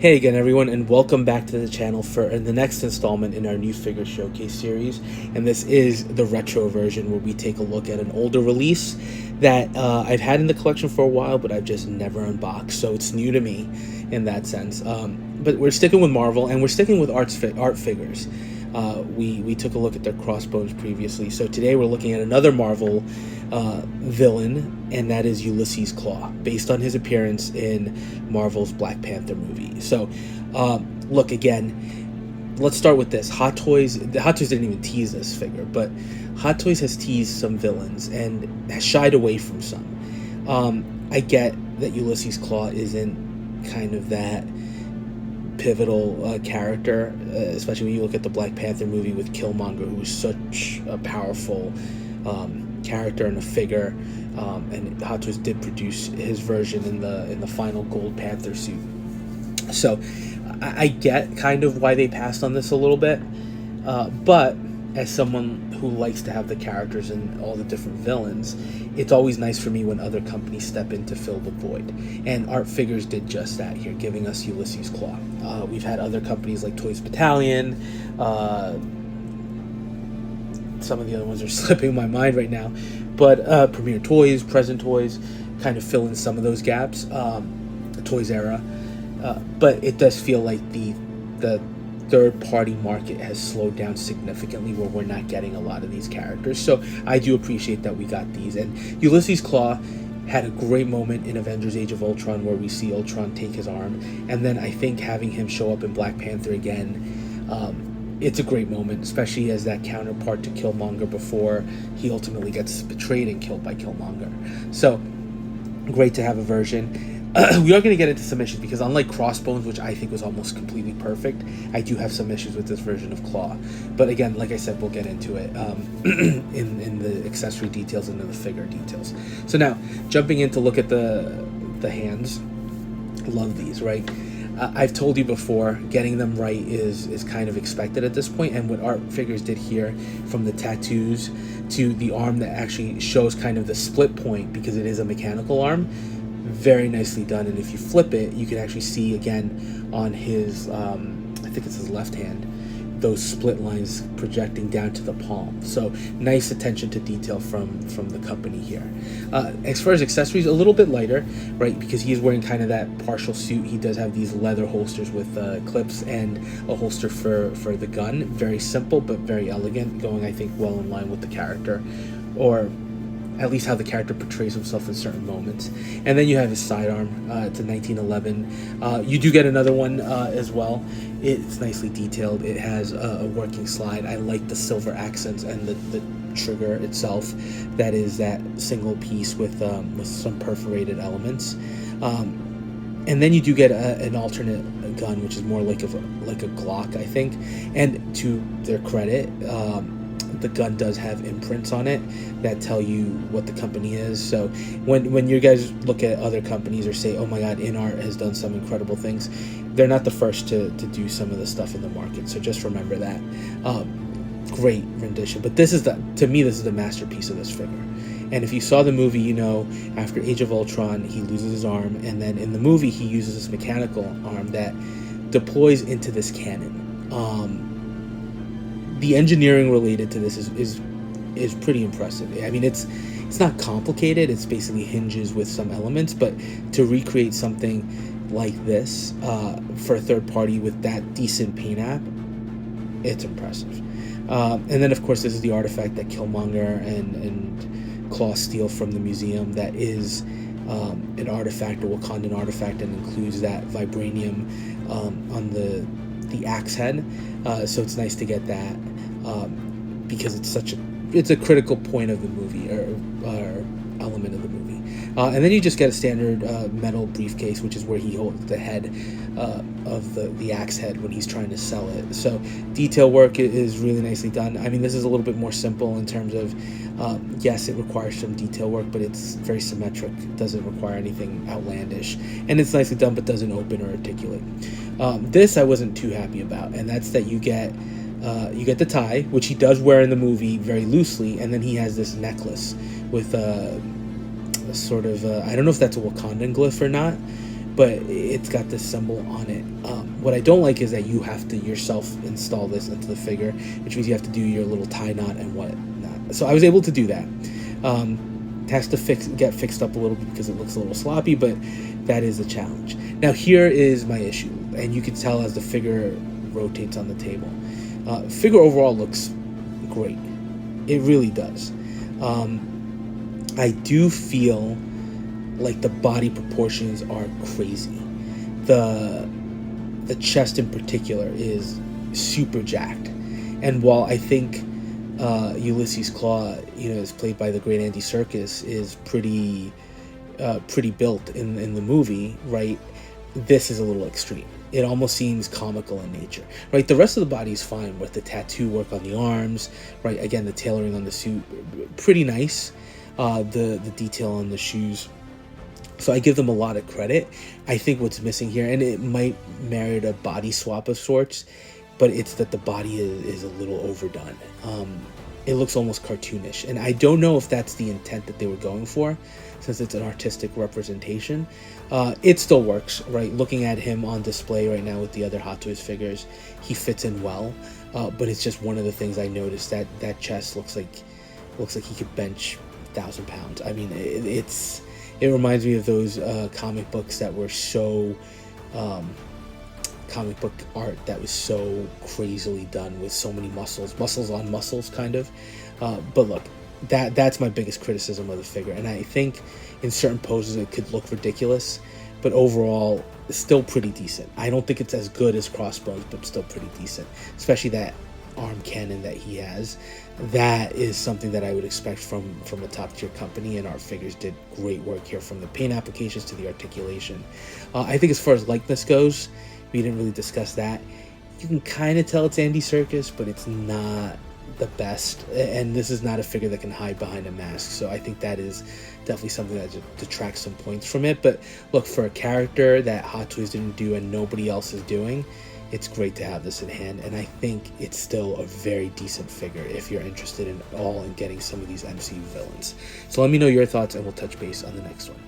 Hey again, everyone, and welcome back to the channel for the next installment in our new figure showcase series. And this is the retro version where we take a look at an older release that I've had in the collection for a while, but I've just never unboxed. So it's new to me in that sense. But we're sticking with Marvel, and we're sticking with art figures. We took a look at their crossbones previously. So today we're looking at another Marvel villain, and that is Ulysses Klaue, based on his appearance in Marvel's Black Panther movie. So, look, again, let's start with this. Hot Toys didn't even tease this figure, but Hot Toys has teased some villains and has shied away from some. I get that Ulysses Klaue isn't kind of that pivotal character, especially when you look at the Black Panther movie with Killmonger, who was such a powerful character and a figure, and Hot Toys did produce his version in the final Gold Panther suit. So I get kind of why they passed on this a little bit, but as someone who likes to have the characters and all the different villains, it's always nice for me when other companies step in to fill the void. And Art Figures did just that here, giving us Ulysses Klaue. We've had other companies like Toys Battalion. Some of the other ones are slipping my mind right now. But Premier Toys, Present Toys, kind of fill in some of those gaps. The Toys era. But it does feel like the third-party market has slowed down significantly, where we're not getting a lot of these characters. So I do appreciate that we got these. And Ulysses Klaue had a great moment in Avengers Age of Ultron, where we see Ultron take his arm. And then I think having him show up in Black Panther again, it's a great moment, especially as that counterpart to Killmonger before he ultimately gets betrayed and killed by Killmonger. So great to have a version. We are going to get into some issues, because unlike Crossbones, which I think was almost completely perfect, I do have some issues with this version of Klaue. But again, like I said, we'll get into it in the accessory details and in the figure details. So now, jumping in to look at the hands. Love these, right? I've told you before, getting them right is kind of expected at this point, and what Art Figures did here, from the tattoos to the arm that actually shows kind of the split point, because it is a mechanical arm, very nicely done. And if you flip it, you can actually see again on his I think it's his left hand, those split lines projecting down to the palm. So nice attention to detail from the company here. As far as accessories, a little bit lighter, right, because he is wearing kind of that partial suit. He does have these leather holsters with clips and a holster for the gun. Very simple but very elegant, going, I think, well in line with the character, or at least how the character portrays himself in certain moments. And then you have his sidearm. It's a 1911. You do get another one as well. It's nicely detailed. It has a working slide. I like the silver accents and the trigger itself. That is that single piece with some perforated elements. And then you do get an alternate gun, which is more like a Glock, I think. And to their credit, the gun does have imprints on it that tell you what the company is. So when you guys look at other companies or say, oh my god, InArt has done some incredible things, they're not the first to do some of the stuff in the market. So just remember that. Great rendition. But to me, this is the masterpiece of this figure. And if you saw the movie, you know, after Age of Ultron, he loses his arm, and then in the movie, he uses this mechanical arm that deploys into this cannon. The engineering related to this is pretty impressive. I mean, it's not complicated. It's basically hinges with some elements, but to recreate something like this for a third party with that decent paint app, it's impressive. And then, of course, this is the artifact that Killmonger and Klaue steal from the museum. That is an artifact, a Wakandan artifact, and includes that vibranium on the axe head. So it's nice to get that, because it's a critical point of the movie, or element of the movie. And then you just get a standard metal briefcase, which is where he holds the head of the axe head when he's trying to sell it. So detail work is really nicely done. I mean, this is a little bit more simple in terms of, yes, it requires some detail work, but it's very symmetric. It doesn't require anything outlandish, and it's nicely done, but doesn't open or articulate. This I wasn't too happy about, and that's that you get the tie, which he does wear in the movie very loosely, and then he has this necklace with a sort of I don't know if that's a Wakandan glyph or not, but it's got this symbol on it. What I don't like is that you have to yourself install this into the figure, which means you have to do your little tie knot and whatnot. So I was able to do that. It has to get fixed up a little bit because it looks a little sloppy, but that is a challenge. Now here is my issue, and you can tell as the figure rotates on the table. Figure overall looks great. It really does. I do feel like the body proportions are crazy. The chest in particular is super jacked, and while I think Ulysses Klaue, is played by the great Andy Serkis, is pretty built in the movie, right? This is a little extreme. It almost seems comical in nature, right? The rest of the body is fine with the tattoo work on the arms, right? Again, the tailoring on the suit, pretty nice. The detail on the shoes. So I give them a lot of credit. I think what's missing here, and it might merit a body swap of sorts, but it's that the body is a little overdone. It looks almost cartoonish, and I don't know if that's the intent that they were going for, since it's an artistic representation. It still works, right? Looking at him on display right now with the other Hot Toys figures, he fits in well. But it's just one of the things I noticed, that chest looks like he could bench 1,000 pounds. I mean, it reminds me of those comic books that were so comic book art that was so crazily done with so many muscles on muscles, kind of. But look, that's my biggest criticism of the figure, and I think in certain poses it could look ridiculous, but overall it's still pretty decent. I don't think it's as good as Crossbones, but still pretty decent, especially that arm cannon that he has. That is something that I would expect from a top tier company, and Art Figures did great work here, from the paint applications to the articulation. I think as far as likeness goes, we didn't really discuss that. You can kind of tell it's Andy Serkis, but it's not the best, and this is not a figure that can hide behind a mask, so I think that is definitely something that detracts some points from it. But look, for a character that Hot Toys didn't do and nobody else is doing, it's great to have this in hand, and I think it's still a very decent figure if you're interested in getting some of these MCU villains. So let me know your thoughts, and we'll touch base on the next one.